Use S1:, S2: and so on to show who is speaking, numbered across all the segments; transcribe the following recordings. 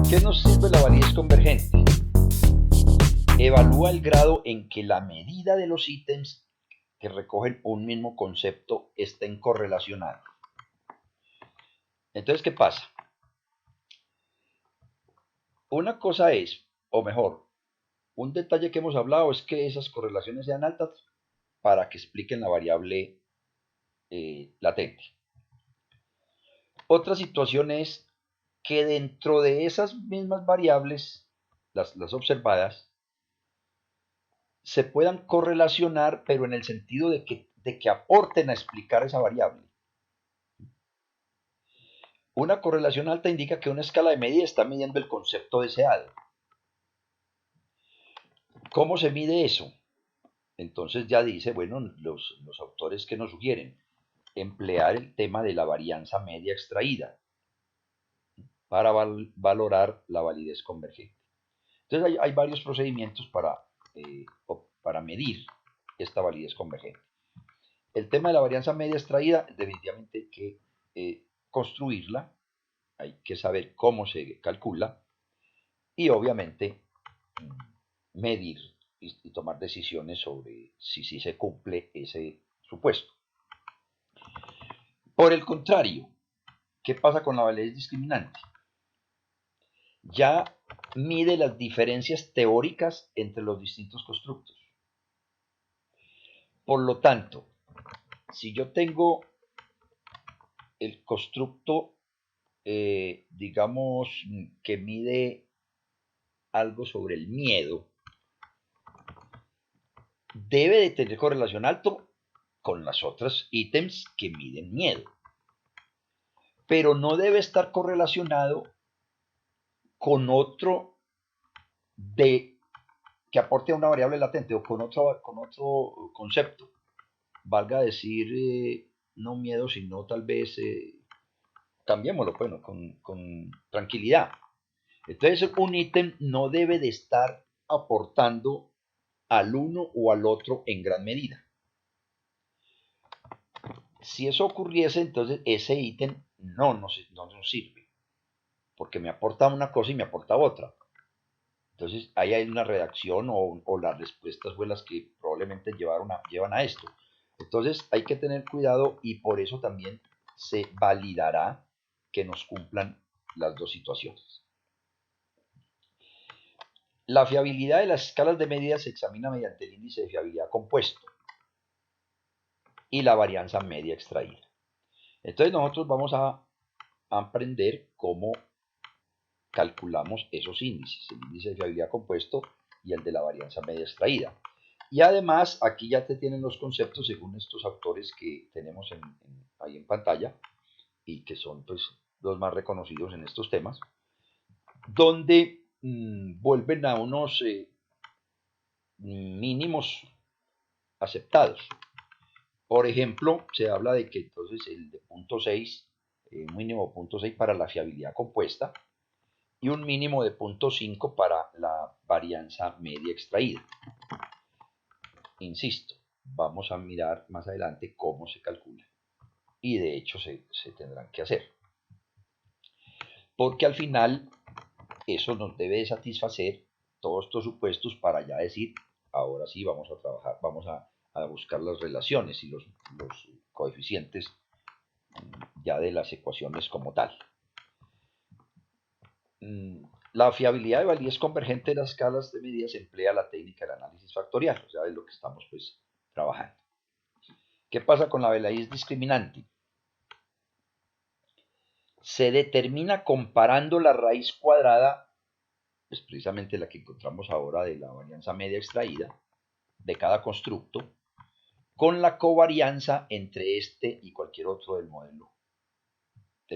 S1: ¿Qué nos sirve la validez convergente? Evalúa el grado en que la medida de los ítems que recogen un mismo concepto estén correlacionados. Entonces, ¿qué pasa? Una cosa es, o mejor, un detalle que hemos hablado es que esas correlaciones sean altas para que expliquen la variable latente. Otra situación es que dentro de esas mismas variables, las observadas, se puedan correlacionar, pero en el sentido de que aporten a explicar esa variable. Una correlación alta indica que una escala de medida está midiendo el concepto deseado. ¿Cómo se mide eso? Entonces ya dice, bueno, los autores que nos sugieren emplear el tema de la varianza media extraída para valorar la validez convergente. Entonces hay varios procedimientos para medir esta validez convergente. El tema de la varianza media extraída, definitivamente hay que construirla, hay que saber cómo se calcula y obviamente medir y tomar decisiones sobre si se cumple ese supuesto. Por el contrario, ¿qué pasa con la validez discriminante? Ya mide las diferencias teóricas entre los distintos constructos. Por lo tanto, si yo tengo el constructo, digamos, que mide algo sobre el miedo, debe de tener correlación alto con las otras ítems que miden miedo. Pero no debe estar correlacionado con otro que aporte a una variable latente o con otro concepto. Valga decir, no miedo, sino tal vez, cambiémoslo, bueno, con tranquilidad. Entonces, un ítem no debe de estar aportando al uno o al otro en gran medida. Si eso ocurriese, entonces ese ítem no nos sirve, porque me aporta una cosa y me aporta otra. Entonces ahí hay una redacción o las respuestas fue las que probablemente llevan a esto. Entonces hay que tener cuidado y por eso también se validará que nos cumplan las dos situaciones. La fiabilidad de las escalas de medida se examina mediante el índice de fiabilidad compuesto y la varianza media extraída. Entonces nosotros vamos a aprender cómo calculamos esos índices, el índice de fiabilidad compuesto y el de la varianza media extraída. Y además, aquí ya te tienen los conceptos según estos autores que tenemos ahí en pantalla y que son pues los más reconocidos en estos temas, donde vuelven a unos mínimos aceptados. Por ejemplo, se habla de que entonces el de 0.6, mínimo 0.6 para la fiabilidad compuesta y un mínimo de 0.5 para la varianza media extraída. Insisto, vamos a mirar más adelante cómo se calcula y de hecho se tendrán que hacer. Porque al final eso nos debe de satisfacer todos estos supuestos para ya decir, ahora sí vamos a trabajar, vamos a buscar las relaciones y los coeficientes ya de las ecuaciones como tal. La fiabilidad de validez convergente de las escalas de medidas emplea la técnica del análisis factorial, o sea, de lo que estamos pues trabajando. ¿Qué pasa con la validez discriminante? Se determina comparando la raíz cuadrada, es precisamente la que encontramos ahora de la varianza media extraída, de cada constructo, con la covarianza entre este y cualquier otro del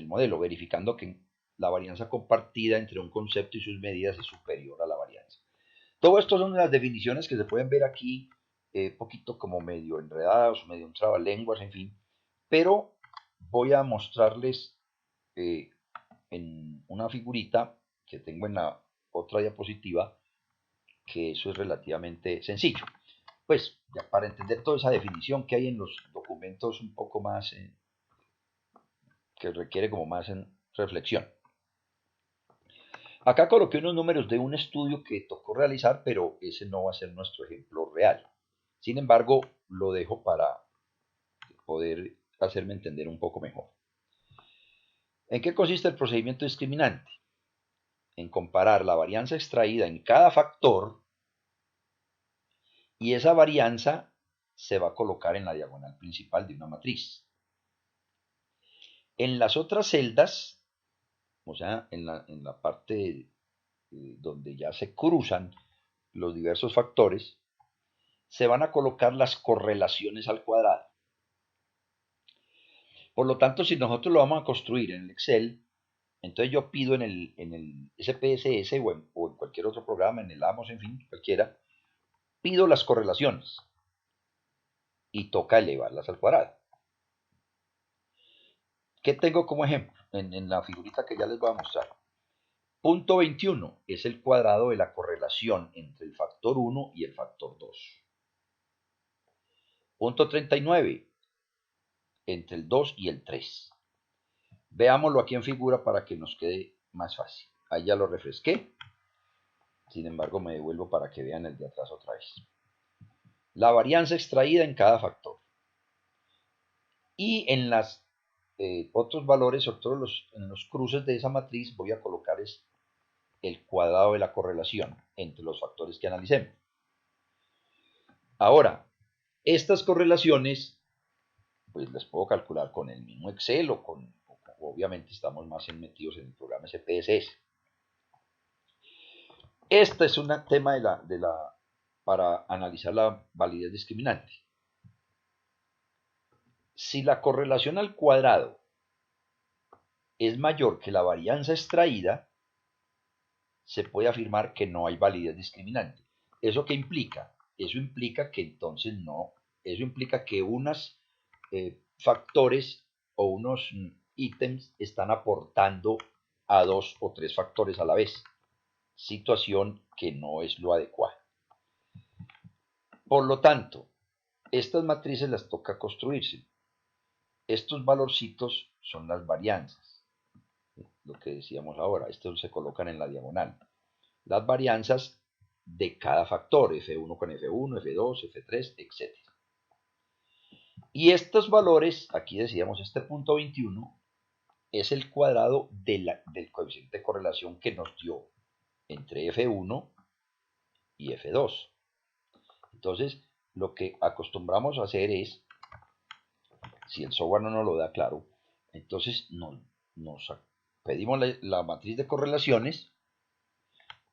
S1: modelo, verificando que la varianza compartida entre un concepto y sus medidas es superior a la varianza. Todo esto son las definiciones que se pueden ver aquí, poquito como medio enredados, medio un trabalenguas, en fin, pero voy a mostrarles en una figurita que tengo en la otra diapositiva, que eso es relativamente sencillo. Pues, ya para entender toda esa definición que hay en los documentos un poco más, que requiere como más en reflexión. Acá coloqué unos números de un estudio que tocó realizar, pero ese no va a ser nuestro ejemplo real. Sin embargo, lo dejo para poder hacerme entender un poco mejor. ¿En qué consiste el procedimiento discriminante? En comparar la varianza extraída en cada factor y esa varianza se va a colocar en la diagonal principal de una matriz. En las otras celdas, o sea, en la parte donde ya se cruzan los diversos factores, se van a colocar las correlaciones al cuadrado. Por lo tanto, si nosotros lo vamos a construir en el Excel, entonces yo pido en el SPSS o en cualquier otro programa, en el AMOS, en fin, cualquiera, pido las correlaciones y toca elevarlas al cuadrado. ¿Qué tengo como ejemplo? En la figurita que ya les voy a mostrar. Punto 21 es el cuadrado de la correlación entre el factor 1 y el factor 2. Punto 39, entre el 2 y el 3. Veámoslo aquí en figura para que nos quede más fácil. Ahí ya lo refresqué. Sin embargo, me devuelvo para que vean el de atrás otra vez. La varianza extraída en cada factor. Y en los otros valores, sobre todo en los cruces de esa matriz, voy a colocar el cuadrado de la correlación entre los factores que analicemos. Ahora, estas correlaciones, pues las puedo calcular con el mismo Excel o obviamente estamos más metidos en el programa SPSS. Este es un tema para analizar la validez discriminante. Si la correlación al cuadrado es mayor que la varianza extraída, se puede afirmar que no hay validez discriminante. ¿Eso qué implica? Eso implica que entonces no, eso implica que unos factores o unos ítems están aportando a 2 o 3 factores a la vez, situación que no es lo adecuado. Por lo tanto, estas matrices las toca construirse. Estos valorcitos son las varianzas, lo que decíamos ahora, estos se colocan en la diagonal. Las varianzas de cada factor, F1 con F1, F2, F3, etc. Y estos valores, aquí decíamos este punto 21, es el cuadrado del coeficiente de correlación que nos dio entre F1 y F2. Entonces, lo que acostumbramos a hacer es, si el software no nos lo da claro, entonces nos pedimos la matriz de correlaciones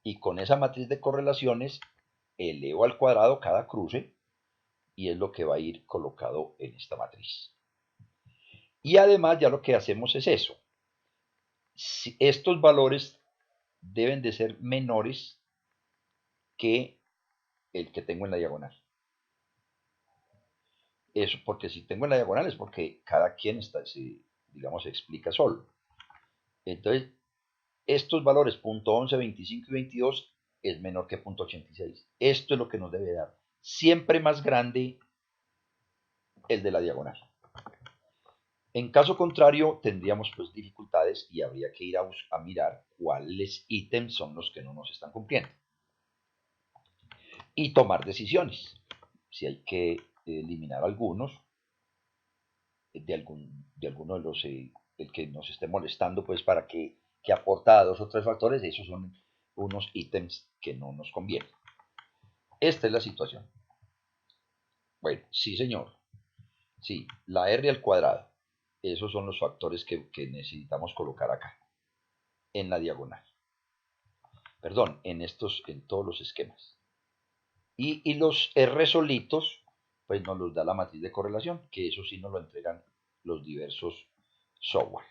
S1: y con esa matriz de correlaciones elevo al cuadrado cada cruce y es lo que va a ir colocado en esta matriz. Y además ya lo que hacemos es eso. Si estos valores deben de ser menores que el que tengo en la diagonal. Eso porque si tengo en la diagonal es porque cada quien digamos, se explica solo. Entonces, estos valores, punto 11, 25 y 22, es menor que punto 86. Esto es lo que nos debe dar. Siempre más grande el de la diagonal. En caso contrario, tendríamos pues dificultades y habría que ir a mirar cuáles ítems son los que no nos están cumpliendo. Y tomar decisiones. Si hay que eliminar algunos, de alguno de los, el que nos esté molestando, pues para que aporta a 2 o 3 factores, esos son unos ítems que no nos convienen. Esta es la situación. Bueno, sí señor. Sí, la R al cuadrado. Esos son los factores que necesitamos colocar acá, en la diagonal. Perdón, en todos los esquemas. Y los R solitos, pues nos los da la matriz de correlación, que eso sí nos lo entregan los diversos software.